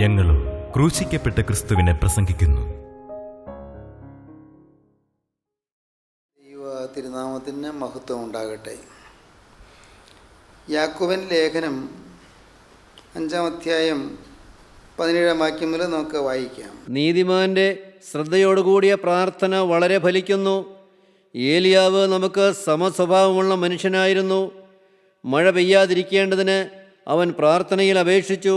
ഞങ്ങളും ക്രൂശിക്കപ്പെട്ട ക്രിസ്തുവിനെ പ്രസംഗിക്കുന്നു. ദൈവ തിരുനാമത്തിന് മഹത്വം ഉണ്ടാകട്ടെ. യാക്കോബിൻ ലേഖനം 5-ാം അധ്യായം 17-ാം വാക്യം മുതൽ നമുക്ക് വായിക്കാം. നീതിമാന്റെ ശ്രദ്ധയോടുകൂടിയ പ്രാർത്ഥന വളരെ ഫലിക്കുന്നു. ഏലിയാവ് നമുക്ക് സമസ്വഭാവമുള്ള മനുഷ്യനായിരുന്നു. മഴ പെയ്യാതിരിക്കേണ്ടതിന് അവൻ പ്രാർത്ഥനയിൽ അപേക്ഷിച്ചു.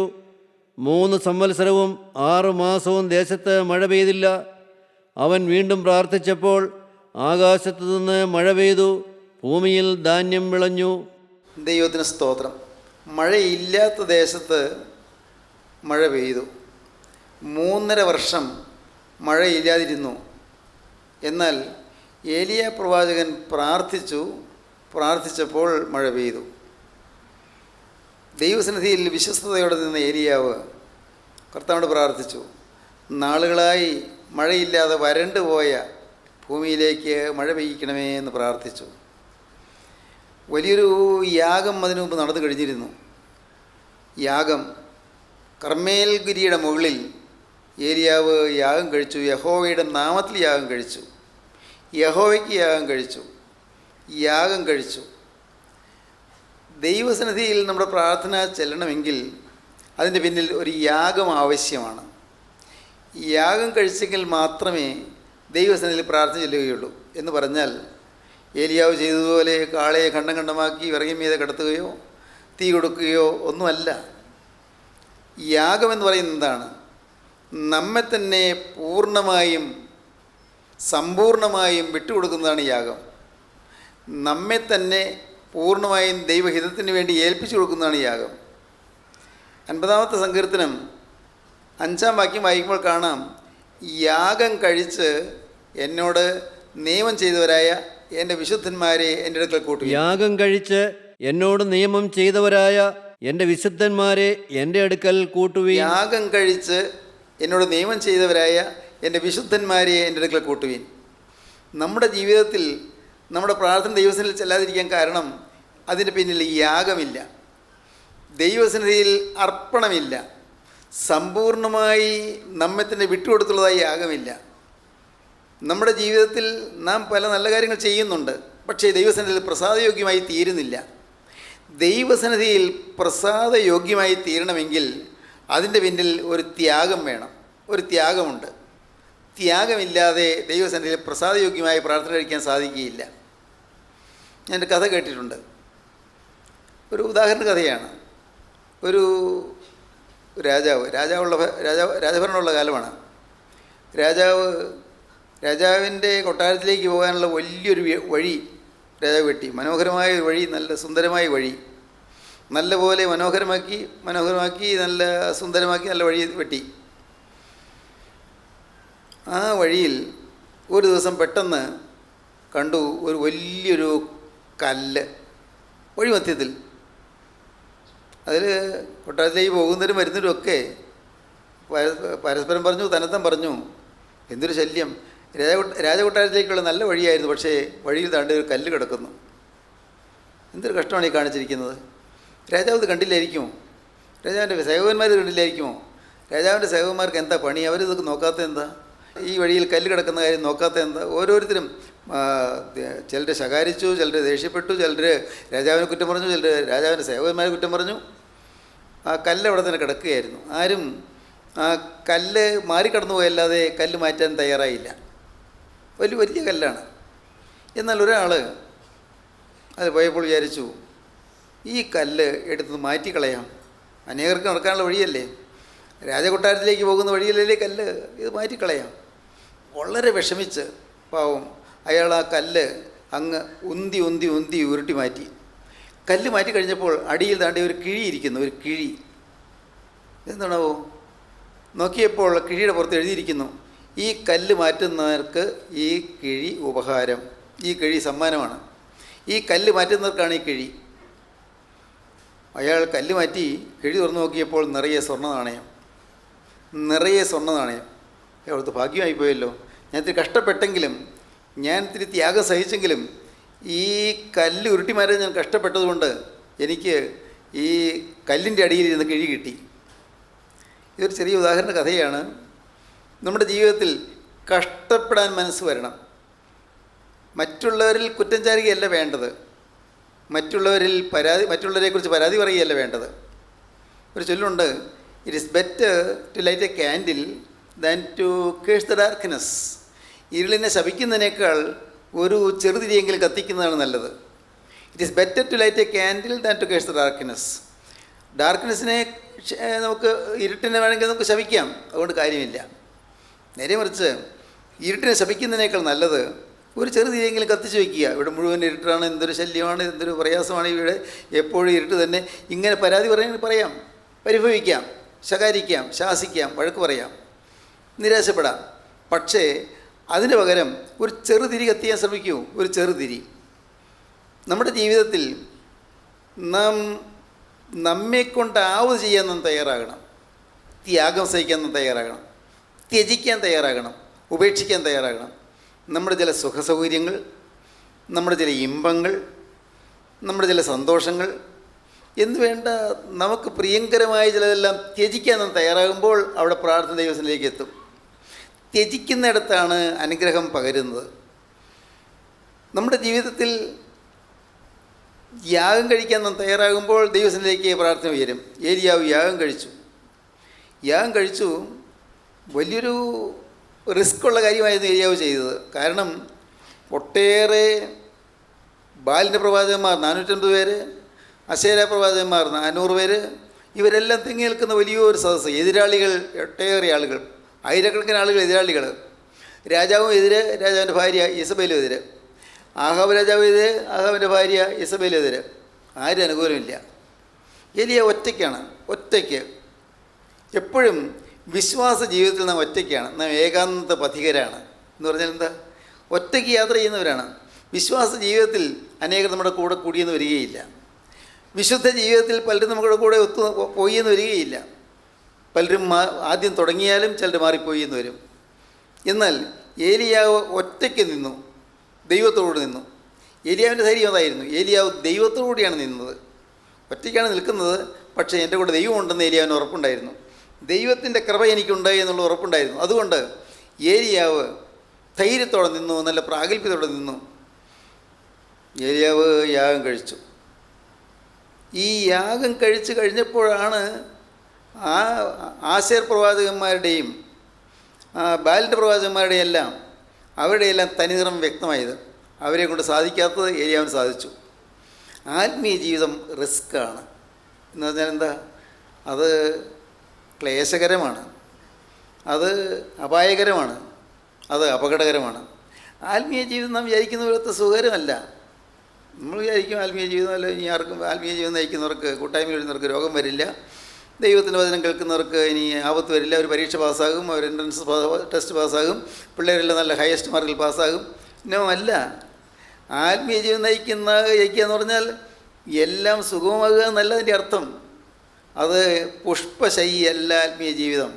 3 സംവത്സരവും 6 മാസവും ദേശത്ത് മഴ പെയ്തില്ല. അവൻ വീണ്ടും പ്രാർത്ഥിച്ചപ്പോൾ ആകാശത്തു നിന്ന് മഴ പെയ്തു, ഭൂമിയിൽ ധാന്യം വിളഞ്ഞു. ദൈവത്തിന് സ്തോത്രം. മഴയില്ലാത്ത ദേശത്ത് മഴ പെയ്തു. 3.5 വർഷം മഴയില്ലാതിരുന്നു. എന്നാൽ ഏലിയ പ്രവാചകൻ പ്രാർത്ഥിച്ചപ്പോൾ മഴ പെയ്തു. ദൈവസന്നിധിയിൽ വിശ്വസ്തയോടെ നിന്ന ഏലിയാവ് കർത്താവിനോട് പ്രാർത്ഥിച്ചു. നാളുകളായി മഴയില്ലാതെ വരണ്ടു പോയ ഭൂമിയിലേക്ക് മഴ പെയ്യിക്കണമേ എന്ന് പ്രാർത്ഥിച്ചു. വലിയൊരു യാഗം അതിനു മുമ്പ് നടന്നു കഴിഞ്ഞിരുന്നു. യാഗം കർമ്മേൽ ഗിരിയുടെ മുകളിൽ ഏലിയാവ് യാഗം കഴിച്ചു. യഹോവയുടെ നാമത്തിൽ യാഗം കഴിച്ചു. യഹോവയ്ക്ക് യാഗം കഴിച്ചു. ദൈവസന്നിധിയിൽ നമ്മുടെ പ്രാർത്ഥന ചെല്ലണമെങ്കിൽ അതിൻ്റെ പിന്നിൽ ഒരു യാഗം ആവശ്യമാണ്. യാഗം കഴിച്ചെങ്കിൽ മാത്രമേ ദൈവസന്നിധിയിൽ പ്രാർത്ഥന ചെല്ലുകയുള്ളൂ. എന്ന് പറഞ്ഞാൽ ഏലിയാവ് ചെയ്തതുപോലെ കാളയെ ഖണ്ഡം ഖണ്ഡമാക്കി വിറകിൻ മീതെ കിടത്തുകയോ തീ കൊടുക്കുകയോ ഒന്നുമല്ല. യാഗമെന്ന് പറയുന്നത് എന്താണ്? നമ്മെ തന്നെ പൂർണ്ണമായും സമ്പൂർണമായും വിട്ടുകൊടുക്കുന്നതാണ് യാഗം. നമ്മെ തന്നെ പൂർണ്ണമായും ദൈവഹിതത്തിന് വേണ്ടി ഏൽപ്പിച്ചു കൊടുക്കുന്നതാണ് യാഗം. 50-ാമത്തെ സങ്കീർത്തനം 5-ാം വാക്യം വായിക്കുമ്പോൾ കാണാം, യാഗം കഴിച്ച് എന്നോട് നിയമം ചെയ്തവരായ എൻ്റെ വിശുദ്ധന്മാരെ എൻ്റെ അടുക്കൽ കൂട്ടുവിൻ. യാഗം കഴിച്ച് എന്നോട് നിയമം ചെയ്തവരായ എൻ്റെ വിശുദ്ധന്മാരെ എൻ്റെ അടുക്കൽ കൂട്ടുവിൻ. യാഗം കഴിച്ച് എന്നോട് നിയമം ചെയ്തവരായ എൻ്റെ വിശുദ്ധന്മാരെ എൻ്റെ അടുക്കൽ കൂട്ടുവിൻ. നമ്മുടെ ജീവിതത്തിൽ നമ്മുടെ പ്രാർത്ഥന ദൈവസന്നിധിയിൽ ചെല്ലാതിരിക്കാൻ കാരണം അതിൻ്റെ പിന്നിൽ യാഗമില്ല, ദൈവസന്നിധിയിൽ അർപ്പണമില്ല, സമ്പൂർണമായി നമ്മെ തന്നെ വിട്ടുകൊടുത്തുള്ളതായി യാഗമില്ല. നമ്മുടെ ജീവിതത്തിൽ നാം പല നല്ല കാര്യങ്ങൾ ചെയ്യുന്നുണ്ട്, പക്ഷേ ദൈവസന്നിധിയിൽ പ്രസാദയോഗ്യമായി തീരുന്നില്ല. ദൈവസന്നിധിയിൽ പ്രസാദയോഗ്യമായി തീരണമെങ്കിൽ അതിൻ്റെ പിന്നിൽ ഒരു ത്യാഗം വേണം. ഒരു ത്യാഗമുണ്ട്. ത്യാഗമില്ലാതെ ദൈവസന്നിധിയിൽ പ്രസാദയോഗ്യമായി പ്രാർത്ഥന കഴിക്കാൻ സാധിക്കുകയില്ല. ഞാൻ കഥ കേട്ടിട്ടുണ്ട്. ഒരു ഉദാഹരണ കഥയാണ്. ഒരു രാജഭരണമുള്ള കാലമാണ്. രാജാവിൻ്റെ കൊട്ടാരത്തിലേക്ക് പോകാനുള്ള വലിയൊരു വഴി രാജാവ് വെട്ടി. മനോഹരമായ ഒരു വഴി, നല്ല സുന്ദരമായ വഴി, നല്ലപോലെ മനോഹരമാക്കി നല്ല സുന്ദരമാക്കി നല്ല വഴി വെട്ടി. ആ വഴിയിൽ ഒരു ദിവസം പെട്ടെന്ന് കണ്ടു ഒരു വലിയൊരു കല്ല് വഴി മധ്യത്തിൽ. അതിൽ കൊട്ടാരത്തിലേക്ക് പോകുന്നവരും വരുന്നവരും ഒക്കെ പരസ്പരം പറഞ്ഞു, തന്നത്തം പറഞ്ഞു, എന്തൊരു ശല്യം, രാജകൊട്ടാരത്തിലേക്കുള്ള നല്ല വഴിയായിരുന്നു, പക്ഷേ വഴിയിൽ താണ്ടി ഒരു കല്ല് കിടക്കുന്നു. എന്തൊരു കഷ്ടമാണ് ഈ കാണിച്ചിരിക്കുന്നത്. രാജാവ് ഇത് കണ്ടില്ലായിരിക്കുമോ? രാജാവിൻ്റെ സേവകന്മാർ കണ്ടില്ലായിരിക്കുമോ? രാജാവിൻ്റെ സേവകന്മാർക്ക് എന്താ പണി? അവരിതൊക്കെ നോക്കാത്ത എന്താ? ഈ വഴിയിൽ കല്ല് കിടക്കുന്ന കാര്യം നോക്കാത്ത എന്താ? ഓരോരുത്തരും ചിലർ ശകാരിച്ചു, ചിലർ ദേഷ്യപ്പെട്ടു, ചിലർ രാജാവിനെ കുറ്റം പറഞ്ഞു, ചിലർ രാജാവിൻ്റെ സേവകന്മാരെ കുറ്റം പറഞ്ഞു. ആ കല്ല് അവിടെ തന്നെ കിടക്കുകയായിരുന്നു. ആരും ആ കല്ല് മാറിക്കടന്നു പോയല്ലാതെ കല്ല് മാറ്റാൻ തയ്യാറായില്ല. വലിയ കല്ലാണ്. എന്നാൽ ഒരാൾ അത് പോയപ്പോൾ വിചാരിച്ചു, ഈ കല്ല് എടുത്ത് മാറ്റിക്കളയാം, അനേകർക്ക് നടക്കാനുള്ള വഴിയല്ലേ, രാജകൊട്ടാരത്തിലേക്ക് പോകുന്ന വഴിയിലല്ലേ കല്ല്, ഇത് മാറ്റിക്കളയാം. വളരെ വിഷമിച്ച് പാവം അയാൾ ആ കല്ല് അങ്ങ് ഉന്തി ഉരുട്ടി മാറ്റി. കല്ല് മാറ്റി കഴിഞ്ഞപ്പോൾ അടിയിൽ താണ്ടി ഒരു കിഴി ഇരിക്കുന്നു. ഒരു കിഴി എന്താണാവോ? നോക്കിയപ്പോൾ കിഴിയുടെ പുറത്ത് എഴുതിയിരിക്കുന്നു, ഈ കല്ല് മാറ്റുന്നവർക്ക് ഈ കിഴി ഉപഹാരം, ഈ കിഴി സമ്മാനമാണ്, ഈ കല്ല് മാറ്റുന്നവർക്കാണ് ഈ കിഴി. അയാൾ കല്ല് മാറ്റി കിഴി തുറന്നു നോക്കിയപ്പോൾ നിറയെ സ്വർണ്ണ നാണയം. അവിടുത്തെ ഭാഗ്യമായിപ്പോയല്ലോ, ഞാൻ ഇത്തിരി കഷ്ടപ്പെട്ടെങ്കിലും, ഞാൻ ഇത്തിരി ത്യാഗം സഹിച്ചെങ്കിലും ഈ കല്ല് ഉരുട്ടി മാറ്റാൻ ഞാൻ കഷ്ടപ്പെട്ടതുകൊണ്ട് എനിക്ക് ഈ കല്ലിൻ്റെ അടിയിലിരുന്ന് കിഴി കിട്ടി. ഇതൊരു ചെറിയ ഉദാഹരണ കഥയാണ്. നമ്മുടെ ജീവിതത്തിൽ കഷ്ടപ്പെടാൻ മനസ്സ് വരണം. മറ്റുള്ളവരിൽ കുറ്റം ചാരുകയല്ല വേണ്ടത്, മറ്റുള്ളവരെക്കുറിച്ച് പരാതി പറയുകയല്ല വേണ്ടത്. ഒരു ചൊല്ലുണ്ട്, it is better to light a candle than to curse the darkness. ഇരുളിനെ ശപിക്കുന്നതിനേക്കാൾ ഒരു ചെറുതിരിയെങ്കിലും കത്തിക്കുന്നതാണ് നല്ലത്. It is better to light a candle than to curse the darkness. ഡാർക്ക്നെസ്സിനെ നമുക്ക് ഇരുട്ടിനെ വേണമെങ്കിൽ നമുക്ക് ശപിക്കാം, അതുകൊണ്ട് കാര്യമില്ല. നേരെ മറിച്ച് ഇരുട്ടിനെ ശപിക്കുന്നതിനേക്കാൾ നല്ലത് ഒരു ചെറുതിരിയെങ്കിലും കത്തിച്ച് വയ്ക്കുക. ഇവിടെ മുഴുവൻ ഇരുട്ടാണ്, എന്തൊരു ശല്യമാണ്, എന്തൊരു പ്രയാസമാണ്, ഇവിടെ എപ്പോഴും ഇരുട്ട് തന്നെ. ഇങ്ങനെ പരാതി പറയാം, പരിഭവിക്കാം, ശകാരിക്കാം, ശാസിക്കാം, വഴക്ക് പറയാം, നിരാശപ്പെടാം. പക്ഷേ അതിന് പകരം ഒരു ചെറുതിരി കത്തിയാൻ ശ്രമിക്കൂ. ഒരു ചെറുതിരി. നമ്മുടെ ജീവിതത്തിൽ നമ്മെക്കൊണ്ടാവുക ചെയ്യാൻ നാം തയ്യാറാകണം. ത്യാഗം സഹിക്കാൻ നാം തയ്യാറാകണം, ത്യജിക്കാൻ തയ്യാറാകണം, ഉപേക്ഷിക്കാൻ തയ്യാറാകണം. നമ്മുടെ ചില സുഖസൗകര്യങ്ങൾ, നമ്മുടെ ചില ഇമ്പങ്ങൾ, നമ്മുടെ ചില സന്തോഷങ്ങൾ എന്ന് വേണ്ട നമുക്ക് പ്രിയങ്കരമായ ചിലതെല്ലാം ത്യജിക്കാൻ നാം തയ്യാറാകുമ്പോൾ അവിടെ പ്രാർത്ഥന ദൈവത്തിലേക്ക് എത്തും. ത്യജിക്കുന്നിടത്താണ് അനുഗ്രഹം പകരുന്നത്. നമ്മുടെ ജീവിതത്തിൽ യാഗം കഴിക്കാൻ നാം തയ്യാറാകുമ്പോൾ ദൈവത്തിലേക്ക് പ്രാർത്ഥന ഉയരും. ഏലിയാവ് യാഗം കഴിച്ചു. വലിയൊരു റിസ്ക്കുള്ള കാര്യമായിരുന്നു ഏലിയാവ് ചെയ്തത്. കാരണം ഒട്ടേറെ ബാലിൻ്റെ പ്രവാചകന്മാർ 450 പേര്, അശേര പ്രവാചകന്മാർ 400 പേര്, ഇവരെല്ലാം തിങ്ങി നിൽക്കുന്ന വലിയൊരു സദസ്സ്, എതിരാളികൾ ഒട്ടേറെ ആളുകൾ, ആയിരക്കണക്കിന് ആളുകൾ എതിരാളികൾ. രാജാവും എതിരെ, രാജാവിൻ്റെ ഭാര്യ ഇസബേലും എതിരെ, ആഹാബ് രാജാവ് എതിരെ, ആഹാബിൻ്റെ ഭാര്യ ഇസബേലും എതിരെ. ആരും അനുകൂലമില്ല. ഏലിയ ഒറ്റയ്ക്ക്. എപ്പോഴും വിശ്വാസ ജീവിതത്തിൽ നാം ഒറ്റയ്ക്കാണ്, നാം ഏകാന്ത പഥികരാണ്. എന്ന് പറഞ്ഞാൽ എന്താ? ഒറ്റയ്ക്ക് യാത്ര ചെയ്യുന്നവരാണ്. വിശ്വാസ ജീവിതത്തിൽ അനേകർ നമ്മുടെ കൂടെ കൂടിയെന്ന് വരികയില്ല. വിശുദ്ധ ജീവിതത്തിൽ പലരും നമ്മുടെ കൂടെ പോയിയെന്ന് വരികയില്ല. പലരും ആദ്യം തുടങ്ങിയാലും ചിലർ മാറിപ്പോയി എന്ന് വരും. എന്നാൽ ഏലിയാവ് ഒറ്റയ്ക്ക് നിന്നു, ദൈവത്തോട് നിന്നു. ഏലിയാവിൻ്റെ ധൈര്യം അതായിരുന്നു. ഏലിയാവ് ദൈവത്തോടുകൂടിയാണ് നിന്നത്. ഒറ്റയ്ക്കാണ് നിൽക്കുന്നത്, പക്ഷേ എൻ്റെ കൂടെ ദൈവമുണ്ടെന്ന് ഏലിയാവിന് ഉറപ്പുണ്ടായിരുന്നു. ദൈവത്തിൻ്റെ കൃപ എനിക്കുണ്ട് എന്നുള്ള ഉറപ്പുണ്ടായിരുന്നു. അതുകൊണ്ട് ഏലിയാവ് ധൈര്യത്തോടെ നിന്നു, നല്ല പ്രാഗൽഭ്യത്തോടെ നിന്നു. ഏലിയാവ് യാഗം കഴിച്ചു. ഈ യാഗം കഴിച്ച് കഴിഞ്ഞപ്പോഴാണ് ആശേർ പ്രവാചകന്മാരുടെയും ബാലിൻ്റെ പ്രവാചകന്മാരുടെയും എല്ലാം അവരുടെയെല്ലാം തനിനിറം വ്യക്തമായത്. അവരെ കൊണ്ട് സാധിക്കാത്തത് ഏലിയാവിന് സാധിച്ചു. ആത്മീയ ജീവിതം റിസ്ക്കാണ്. എന്ന് പറഞ്ഞാൽ എന്താ? അത് ക്ലേശകരമാണ്, അത് അപായകരമാണ്, അത് അപകടകരമാണ്. ആത്മീയ ജീവിതം നാം വിചാരിക്കുന്ന പോലത്തെ സുഖകരമല്ല. നമ്മൾ വിചാരിക്കും ആത്മീയ ജീവിതം അല്ല, ഇനി ആർക്കും ആത്മീയ ജീവിതം നയിക്കുന്നവർക്ക്, കൂട്ടായ്മയിൽ വരുന്നവർക്ക് രോഗം വരില്ല, ദൈവത്തിൻ്റെ വചനം കേൾക്കുന്നവർക്ക് ഇനി ആപത്ത് വരില്ല, ഒരു പരീക്ഷ പാസ്സാകും, ഒരു എൻട്രൻസ് ടെസ്റ്റ് പാസ്സാകും, പിള്ളേരെല്ലാം നല്ല ഹയസ്റ്റ് മാർക്കിൽ പാസ്സാകും. അല്ല. ആത്മീയ ജീവിതം നയിക്കുക എന്ന് പറഞ്ഞാൽ എല്ലാം സുഗമമാകുക എന്നല്ല അതിൻ്റെ അർത്ഥം. അത് പുഷ്പശയ്യല്ല ആത്മീയ ജീവിതം.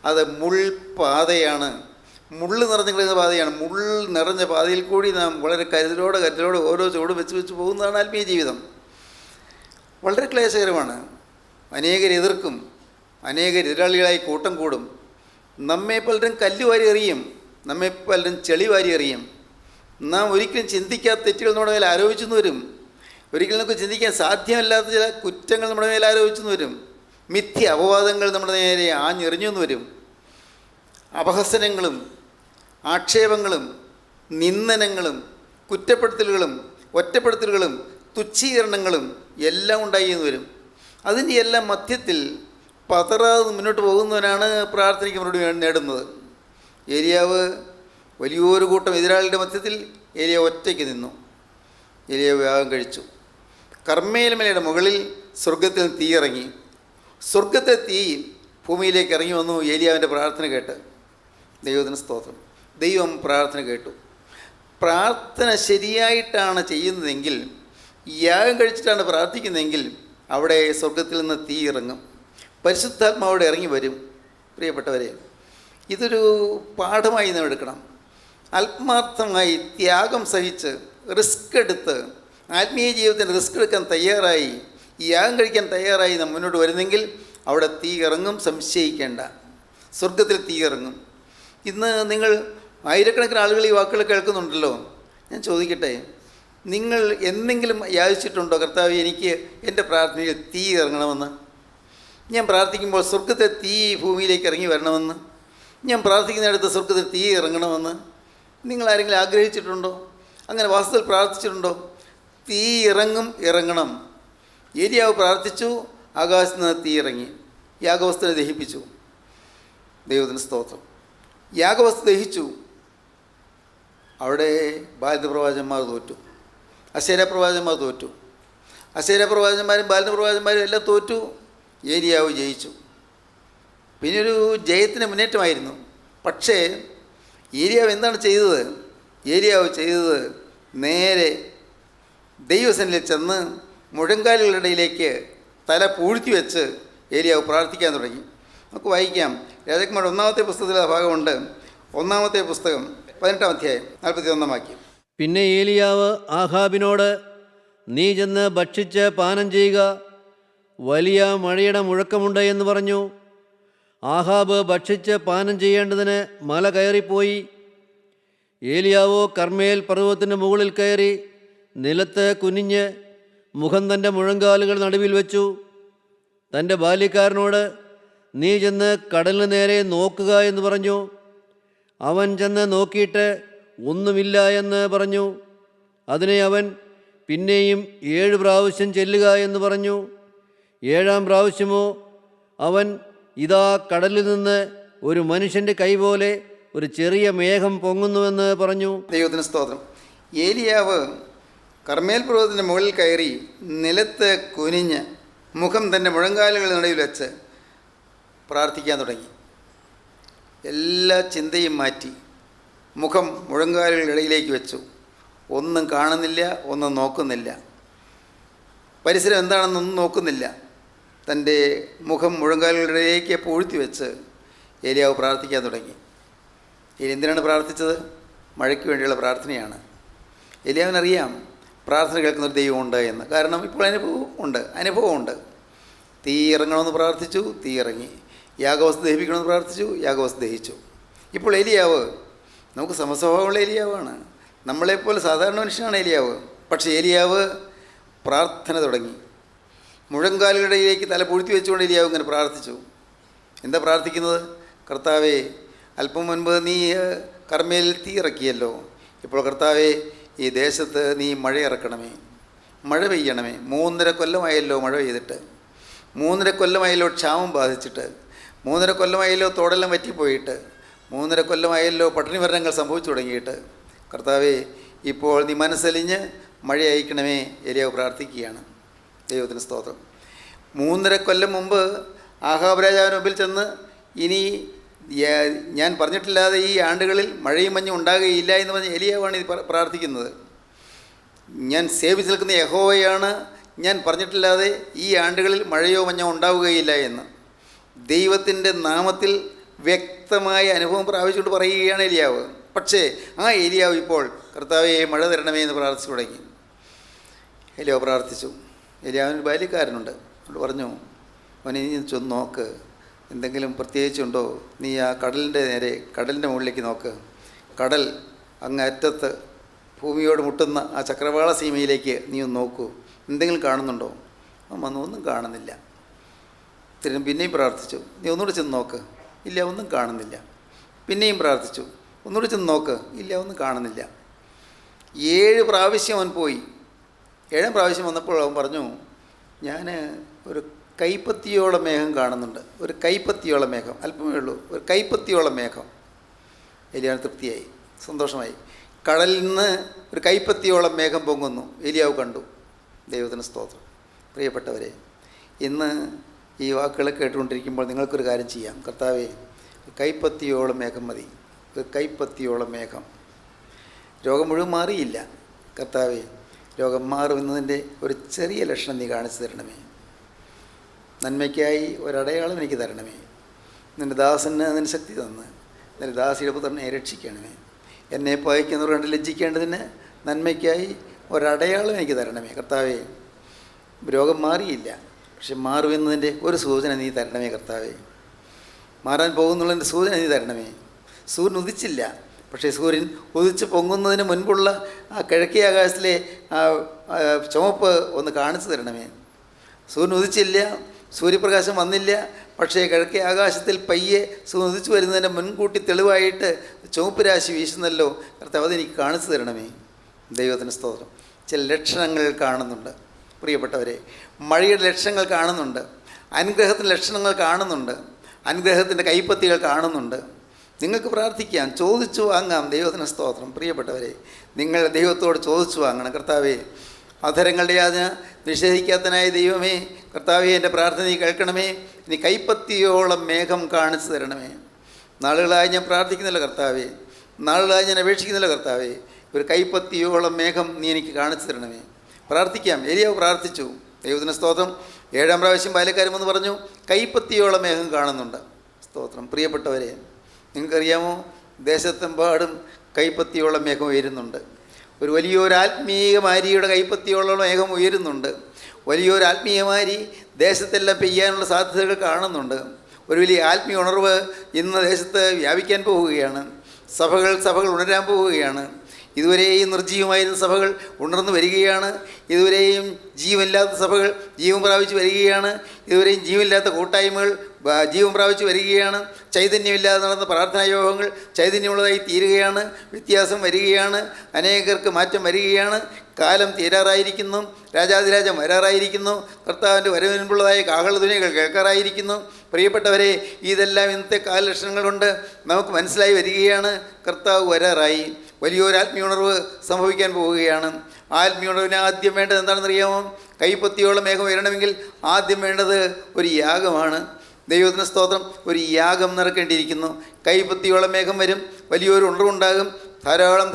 അത് മുൾപാതയാണ്, മുള്ള് നിറഞ്ഞു കിടക്കുന്ന പാതയാണ്. മുള്ള് നിറഞ്ഞ പാതയിൽ കൂടി നാം വളരെ കരുതലോടെ ഓരോ ചുവട് വെച്ച് പോകുന്നതാണ് ആത്മീയ ജീവിതം. വളരെ ക്ലേശകരമാണ്. അനേകർ എതിർക്കും, അനേകർ എതിരാളികളായി കൂട്ടം കൂടും. നമ്മെ പലരും കല്ല് വാരി എറിയും, നമ്മെ പലരും ചെളി വാരി എറിയും. നാം ഒരിക്കലും ചിന്തിക്കാത്ത തെറ്റുകൾ നമ്മുടെ മേൽ ആരോപിച്ചെന്ന് വരും. ഒരിക്കലും നമുക്ക് ചിന്തിക്കാൻ സാധ്യമല്ലാത്ത ചില കുറ്റങ്ങൾ നമ്മുടെ മേൽ ആരോപിച്ചെന്ന് വരും. മിഥ്യ അപവാദങ്ങൾ നമ്മുടെ നേരെ ആഞ്ഞെറിഞ്ഞെന്ന് വരും. അപഹസനങ്ങളും ആക്ഷേപങ്ങളും നിന്ദനങ്ങളും കുറ്റപ്പെടുത്തലുകളും ഒറ്റപ്പെടുത്തലുകളും തുച്ഛീകരണങ്ങളും എല്ലാം ഉണ്ടായി എന്ന് വരും. അതിൻ്റെ എല്ലാം മധ്യത്തിൽ പതറാതെ മുന്നോട്ട് പോകുന്നവനാണ് പ്രാർത്ഥനയ്ക്ക് മറുപടി നേടുന്നത്. ഏലിയാവ് വലിയൊരു കൂട്ടം എതിരാളികളുടെ മധ്യത്തിൽ ഏലിയാവ് ഒറ്റയ്ക്ക് നിന്നു. ഏലിയാവ് യാഗം കഴിച്ചു. കർമ്മേൽ മലയുടെ മുകളിൽ സ്വർഗത്തിൽ നിന്ന് തീ ഇറങ്ങി. സ്വർഗത്തെ തീ ഭൂമിയിലേക്ക് ഇറങ്ങി വന്നു. ഏലിയാവിൻ്റെ പ്രാർത്ഥന കേട്ട്. ദൈവത്തിന് സ്തോത്രം. ദൈവം പ്രാർത്ഥന കേട്ടു. പ്രാർത്ഥന ശരിയായിട്ടാണ് ചെയ്യുന്നതെങ്കിൽ, യാഗം കഴിച്ചിട്ടാണ് പ്രാർത്ഥിക്കുന്നതെങ്കിൽ അവിടെ സ്വർഗത്തിൽ നിന്ന് തീ ഇറങ്ങും, പരിശുദ്ധാത്മാവോടെ ഇറങ്ങി വരും. പ്രിയപ്പെട്ടവരെ, ഇതൊരു പാഠമായി നാം എടുക്കണം. ആത്മാർത്ഥമായി ത്യാഗം സഹിച്ച് റിസ്ക് എടുത്ത് ആത്മീയ ജീവിതത്തിന് റിസ്ക് എടുക്കാൻ തയ്യാറായി, യാഗം കഴിക്കാൻ തയ്യാറായി നാം മുന്നോട്ട് വരുന്നെങ്കിൽ അവിടെ തീ ഇറങ്ങും, സംശയിക്കേണ്ട. സ്വർഗത്തിൽ തീ ഇറങ്ങും. ഇന്ന് നിങ്ങൾ ആയിരക്കണക്കിന് ആളുകൾ ഈ വാക്കുകൾ കേൾക്കുന്നുണ്ടല്ലോ. ഞാൻ ചോദിക്കട്ടെ, നിങ്ങൾ എന്തെങ്കിലും യാചിച്ചിട്ടുണ്ടോ, കർത്താവ് എനിക്ക് എൻ്റെ പ്രാർത്ഥനയിൽ തീ ഇറങ്ങണമെന്ന്? ഞാൻ പ്രാർത്ഥിക്കുമ്പോൾ സ്വർഗത്തെ തീ ഭൂമിയിലേക്ക് ഇറങ്ങി വരണമെന്ന്, ഞാൻ പ്രാർത്ഥിക്കുന്നിടത്ത് സ്വർഗത്തിൽ തീ ഇറങ്ങണമെന്ന് നിങ്ങളാരെങ്കിലും ആഗ്രഹിച്ചിട്ടുണ്ടോ? അങ്ങനെ വാസ്തവത്തിൽ പ്രാർത്ഥിച്ചിട്ടുണ്ടോ? തീ ഇറങ്ങണം. ഏലിയാവ് പ്രാർത്ഥിച്ചു, ആകാശത്ത് നിന്ന് തീ ഇറങ്ങി, യാഗവസ്തുവിനെ ദഹിപ്പിച്ചു. ദൈവത്തിന് സ്തോത്രം. യാഗവസ്തു ദഹിച്ചു. അവിടെ ബാലിൻ്റെ പ്രവാചകന്മാർ തോറ്റു, അശേര പ്രവാചകന്മാർ തോറ്റു. അശേര പ്രവാചകന്മാരും ബാലിൻ്റെ പ്രവാചകന്മാരും എല്ലാം തോറ്റു. ഏലിയാവ് ജയിച്ചു. പിന്നെ ഒരു ജയത്തിന് മുന്നേറ്റമായിരുന്നു. പക്ഷേ ഏലിയാവ് എന്താണ് ചെയ്തത്? ഏലിയാവ് ചെയ്തത് നേരെ ദൈവസന്നിധിയിൽ ചെന്ന് മുഴങ്കാലുകളുടെ ഇടയിലേക്ക് തല പൂഴ്ത്തി വെച്ച് ഏലിയാവ് പ്രാർത്ഥിക്കാൻ തുടങ്ങി. നമുക്ക് വായിക്കാം. രാജകുമാരൻ 1-ാമത്തെ പുസ്തകത്തിലെ ഭാഗമുണ്ട്. 1-ാമത്തെ പുസ്തകം 18-ാം അധ്യായം 41-ാം വാക്യം. പിന്നെ ഏലിയാവ് ആഹാബിനോട്, നീ ചെന്ന് ഭക്ഷിച്ച് പാനം ചെയ്യുക, വലിയ മഴയുടെ മുഴക്കമുണ്ട് എന്ന് പറഞ്ഞു. ആഹാബ് ഭക്ഷിച്ച് പാനം ചെയ്യേണ്ടതിന് മല കയറിപ്പോയി. ഏലിയാവോ കർമ്മേൽ പർവ്വതത്തിൻ്റെ മുകളിൽ കയറി നിലത്ത് കുനിഞ്ഞ് മുഖം തൻ്റെ മുഴങ്കാലുകൾ നടുവിൽ വെച്ചു. തൻ്റെ ബാല്യക്കാരനോട്, നീ ചെന്ന് കടലിന് നേരെ നോക്കുക എന്ന് പറഞ്ഞു. അവൻ ചെന്ന് നോക്കിയിട്ട് ഒന്നുമില്ല എന്ന് പറഞ്ഞു. അതിനെ അവൻ പിന്നെയും 7 പ്രാവശ്യം ചെല്ലുക എന്ന് പറഞ്ഞു. 7-ാം പ്രാവശ്യമോ അവൻ, ഇതാ കടലിൽ നിന്ന് ഒരു മനുഷ്യൻ്റെ കൈ പോലെ ഒരു ചെറിയ മേഘം പൊങ്ങുന്നുവെന്ന് പറഞ്ഞു. ദൈവത്തിന് സ്തോത്രം. ഏലിയാവ് കർമ്മേൽ പർവ്വതത്തിൻ്റെ മുകളിൽ കയറി നിലത്ത് കുനിഞ്ഞ് മുഖം തൻ്റെ മുഴങ്കാലുകളുടെ നടുവിൽ വെച്ച് പ്രാർത്ഥിക്കാൻ തുടങ്ങി. എല്ലാ ചിന്തയും മാറ്റി മുഖം മുഴങ്കാലുകളുടെ ഇടയിലേക്ക് വെച്ചു. ഒന്നും കാണുന്നില്ല, ഒന്നും നോക്കുന്നില്ല, പരിസരം എന്താണെന്നൊന്നും നോക്കുന്നില്ല. തൻ്റെ മുഖം മുഴങ്കാലുകളുടെ ഇടയിലേക്ക് പൂഴ്ത്തി വെച്ച് ഏലിയാവ് പ്രാർത്ഥിക്കാൻ തുടങ്ങി. എന്തിനാണ് പ്രാർത്ഥിച്ചത്? മഴയ്ക്ക് വേണ്ടിയുള്ള പ്രാർത്ഥനയാണ്. ഏലിയാവിനറിയാം പ്രാർത്ഥന കേൾക്കുന്നൊരു ദൈവമുണ്ട് എന്ന്. കാരണം ഇപ്പോൾ അനുഭവമുണ്ട്. തീ ഇറങ്ങണമെന്ന് പ്രാർത്ഥിച്ചു, തീ ഇറങ്ങി. യാഗവസ്തു ദഹിപ്പിക്കണമെന്ന് പ്രാർത്ഥിച്ചു, യാഗവസ്തു ദഹിച്ചു. ഇപ്പോൾ ഏലിയാവ് നമുക്ക് സമസ്വഭാവമുള്ള ഏലിയാവാണ്. നമ്മളെപ്പോലെ സാധാരണ മനുഷ്യനാണ് ഏലിയാവ്. പക്ഷേ ഏലിയാവ് പ്രാർത്ഥന തുടങ്ങി. മുഴങ്കാലുകളിലേക്ക് തല പൂഴ്ത്തി വെച്ചുകൊണ്ട് ഏലിയാവ് ഇങ്ങനെ പ്രാർത്ഥിച്ചു. എന്താ പ്രാർത്ഥിക്കുന്നത്? കർത്താവേ, അല്പം മുൻപ് നീ കർമ്മേൽ തീ ഇറക്കിയല്ലോ. ഇപ്പോൾ കർത്താവേ, ഈ ദേശത്ത് നീ മഴ ഇറക്കണമേ, മഴ പെയ്യണമേ. 3.5 കൊല്ലമായല്ലോ മഴ പെയ്തിട്ട്, 3.5 കൊല്ലമായല്ലോ ക്ഷാമം ബാധിച്ചിട്ട്, 3.5 കൊല്ലമായല്ലോ തോടെല്ലാം വറ്റിപ്പോയിട്ട്, 3.5 കൊല്ലമായല്ലോ പട്ടിണി മരണങ്ങൾ സംഭവിച്ചു തുടങ്ങിയിട്ട്. കർത്താവേ, ഇപ്പോൾ നീ മനസ്സലിഞ്ഞ് മഴ അയക്കണമേ. ഏലിയാവ് പ്രാർത്ഥിക്കുകയാണ്. ദൈവത്തിന് സ്തോത്രം. 3.5 കൊല്ലം മുമ്പ് ആഹാബ് രാജാവിന് മുമ്പിൽ ചെന്ന്, ഇനി ഞാൻ പറഞ്ഞിട്ടില്ലാതെ ഈ ആണ്ടുകളിൽ മഴയും മഞ്ഞും ഉണ്ടാകുകയില്ല എന്ന് പറഞ്ഞ് ഏലിയാവാണ് ഇത് പ്രാർത്ഥിക്കുന്നത്. ഞാൻ സേവിച്ച് നിൽക്കുന്ന യഹോവയാണ്, ഞാൻ പറഞ്ഞിട്ടില്ലാതെ ഈ ആണ്ടുകളിൽ മഴയോ മഞ്ഞോ ഉണ്ടാവുകയില്ല എന്ന് ദൈവത്തിൻ്റെ നാമത്തിൽ വ്യക്തമായ അനുഭവം പ്രാപിച്ചുകൊണ്ട് പറയുകയാണ് ഏലിയാവ്. പക്ഷേ ആ ഏലിയാവ് ഇപ്പോൾ കർത്താവേ മഴ തരണമേ എന്ന് പ്രാർത്ഥിച്ചു തുടങ്ങി. ഏലിയാവ് പ്രാർത്ഥിച്ചു. ഏലിയാവിന് ബാല്യക്കാരനുണ്ട്. അവൾ പറഞ്ഞു, അവനെ നീ ചൊന്ന് നോക്ക്, എന്തെങ്കിലും പ്രത്യേകിച്ചുണ്ടോ? നീ ആ കടലിൻ്റെ മുകളിലേക്ക് നോക്ക്. കടൽ അങ്ങറ്റത്ത് ഭൂമിയോട് മുട്ടുന്ന ആ ചക്രവാള സീമയിലേക്ക് നീ ഒന്ന് നോക്കൂ, എന്തെങ്കിലും കാണുന്നുണ്ടോ? ഒന്നും കാണുന്നില്ല. പിന്നെയും പ്രാർത്ഥിച്ചു, നീ ഒന്നുകൂടി ചെന്ന് നോക്ക്. ഇല്ല, ഒന്നും കാണുന്നില്ല. പിന്നെയും പ്രാർത്ഥിച്ചു, ഒന്നുകൂടി ചെന്ന് നോക്ക്. ഇല്ല, ഒന്നും കാണുന്നില്ല. 7 പ്രാവശ്യം അവൻ പോയി. 7-ാം പ്രാവശ്യം വന്നപ്പോൾ അവൻ പറഞ്ഞു, ഞാൻ ഒരു കൈപ്പത്തിയോളം മേഘം കാണുന്നുണ്ട്. ഒരു കൈപ്പത്തിയോളം മേഘം, അല്പമേ ഉള്ളൂ, ഒരു കൈപ്പത്തിയോളം മേഘം. ഏലിയാവ് തൃപ്തിയായി, സന്തോഷമായി. കടലിൽ നിന്ന് ഒരു കൈപ്പത്തിയോളം മേഘം പൊങ്ങുന്നു ഏലിയാവ് കണ്ടു. ദൈവത്തിന് സ്തോത്രം. പ്രിയപ്പെട്ടവരെ, ഇന്ന് ഈ വാക്കുകൾ കേട്ടുകൊണ്ടിരിക്കുമ്പോൾ നിങ്ങൾക്കൊരു കാര്യം ചെയ്യാം. കർത്താവേ, ഒരു കൈപ്പത്തിയോളം മേഘം മതി, ഒരു കൈപ്പത്തിയോളം മേഘം. രോഗം മുഴുവൻ മാറിയില്ല. കർത്താവേ, രോഗം മാറുമെന്നതിൻ്റെ ഒരു ചെറിയ ലക്ഷണം നീ കാണിച്ചു തരണമേ. നന്മയ്ക്കായി ഒരടയാളം എനിക്ക് തരണമേ. നിൻ്റെ ദാസന് അതിന് ശക്തി തന്ന് നിൻ്റെ ദാസിയുടെ പുത്രനെ രക്ഷിക്കണമേ. എന്നെ പകയ്ക്കുന്നവർ കണ്ട് ലജ്ജിക്കേണ്ടതിന് നന്മയ്ക്കായി ഒരടയാളം എനിക്ക് തരണമേ. കർത്താവേ, രോഗം മാറിയില്ല, പക്ഷെ മാറുമെന്നതിൻ്റെ ഒരു സൂചന നീ തരണമേ കർത്താവേ. മാറാൻ പോകുന്നുള്ളതിൻ്റെ സൂചന നീ തരണമേ. സൂര്യൻ ഉദിച്ചില്ല, പക്ഷേ സൂര്യൻ ഉദിച്ച് പൊങ്ങുന്നതിന് മുൻപുള്ള ആ കിഴക്കേ ആകാശത്തിലെ ആ ചുവപ്പ് ഒന്ന് കാണിച്ചു തരണമേ. സൂര്യൻ ഉദിച്ചില്ല, സൂര്യപ്രകാശം വന്നില്ല, പക്ഷേ കിഴക്കേ ആകാശത്തിൽ പയ്യെ സൂര്യൻ ഉദിച്ചു വരുന്നതിൻ്റെ മുൻകൂട്ടി തെളിവായിട്ട് ചുവപ്പ് രാശി വീശുന്നല്ലോ കർത്താവ്, അതെനിക്ക് കാണിച്ചു തരണമേ. ദൈവത്തിന് സ്തോത്രം. ചില ലക്ഷണങ്ങൾ കാണുന്നുണ്ട് പ്രിയപ്പെട്ടവരെ, മഴയുടെ ലക്ഷണങ്ങൾ കാണുന്നുണ്ട്, അനുഗ്രഹത്തിൻ്റെ ലക്ഷണങ്ങൾ കാണുന്നുണ്ട്, അനുഗ്രഹത്തിൻ്റെ കൈപ്പത്തികൾ കാണുന്നുണ്ട്. നിങ്ങൾക്ക് പ്രാർത്ഥിക്കാം, ചോദിച്ചു വാങ്ങാം. ദൈവത്തിന് സ്തോത്രം. പ്രിയപ്പെട്ടവരെ, നിങ്ങൾ ദൈവത്തോട് ചോദിച്ചു വാങ്ങണം. കർത്താവേ, അധരങ്ങളുടെ യാചന നിഷേധിക്കാത്തനായ ദൈവമേ, കർത്താവേ, എൻ്റെ പ്രാർത്ഥന നീ കേൾക്കണമേ. ഇനി കൈപ്പത്തിയോളം മേഘം കാണിച്ചു തരണമേ. നാളുകളായി ഞാൻ പ്രാർത്ഥിക്കുന്നില്ല കർത്താവേ, നാളുകളായി ഞാൻ അപേക്ഷിക്കുന്നില്ല കർത്താവേ, ഒരു കൈപ്പത്തിയോളം മേഘം നീ എനിക്ക് കാണിച്ചു തരണമേ. പ്രാർത്ഥിക്കാം. ഏലിയാവ് പ്രാർത്ഥിച്ചു. ദൈവത്തിന് സ്തോത്രം. 7-ാം പ്രാവശ്യം ബാല്യക്കാരെന്ന് പറഞ്ഞു, കൈപ്പത്തിയോളം മേഘം കാണുന്നുണ്ട്. സ്തോത്രം. പ്രിയപ്പെട്ടവരെ, നിങ്ങൾക്കറിയാമോ, ദേശത്തെമ്പാടും കൈപ്പത്തിയോളം മേഘം ഉയരുന്നുണ്ട്. ഒരു വലിയൊരു ആത്മീയമാരിയുടെ കൈപ്പത്തിയോളം മേഘം ഉയരുന്നുണ്ട്. വലിയൊരു ആത്മീയമാരി ദേശത്തെല്ലാം പെയ്യാനുള്ള സാധ്യതകൾ കാണുന്നുണ്ട്. ഒരു വലിയ ആത്മീയ ഉണർവ് ഇന്ന് ദേശത്ത് വ്യാപിക്കാൻ പോവുകയാണ്. സഭകൾ ഉണരാൻ പോവുകയാണ്. ഇതുവരെയും നിർജ്ജീവമായിരുന്ന സഭകൾ ഉണർന്നു വരികയാണ്. ഇതുവരെയും ജീവനില്ലാത്ത സഭകൾ ജീവൻ പ്രാപിച്ച് വരികയാണ്. ഇതുവരെയും ജീവനില്ലാത്ത കൂട്ടായ്മകൾ ജീവൻ പ്രാപിച്ച് വരികയാണ്. ചൈതന്യമില്ലാതെ നടന്ന പ്രാർത്ഥനാ യോഗങ്ങൾ ചൈതന്യമുള്ളതായി തീരുകയാണ്. വ്യത്യാസം വരികയാണ്. അനേകർക്ക് മാറ്റം വരികയാണ്. കാലം തീരാറായിരിക്കുന്നു. രാജാതിരാജം വരാറായിരിക്കുന്നു. കർത്താവിൻ്റെ വരവിന് മുമ്പുള്ളതായ കാഹളധ്വനികൾ കേൾക്കാറായിരിക്കുന്നു. പ്രിയപ്പെട്ടവരെ, ഇതെല്ലാം ഇന്നത്തെ കാലലക്ഷണങ്ങൾ കൊണ്ട് നമുക്ക് മനസ്സിലായി വരികയാണ്. കർത്താവ് വരാറായി. വലിയൊരു ആത്മീയുണർവ് സംഭവിക്കാൻ പോവുകയാണ്. ആത്മീയുണർവിന് ആദ്യം വേണ്ടത് എന്താണെന്നറിയാമോ? കൈപ്പത്തിയോളം മേഘം വരണമെങ്കിൽ ആദ്യം വേണ്ടത് ഒരു യാഗമാണ്. ദൈവത്തിന് സ്തോത്രം. ഒരു യാഗം നടക്കേണ്ടിയിരിക്കുന്നു. കൈപ്പത്തിയോളം മേഘം വരും. വലിയൊരു ഉണർവുണ്ടാകും.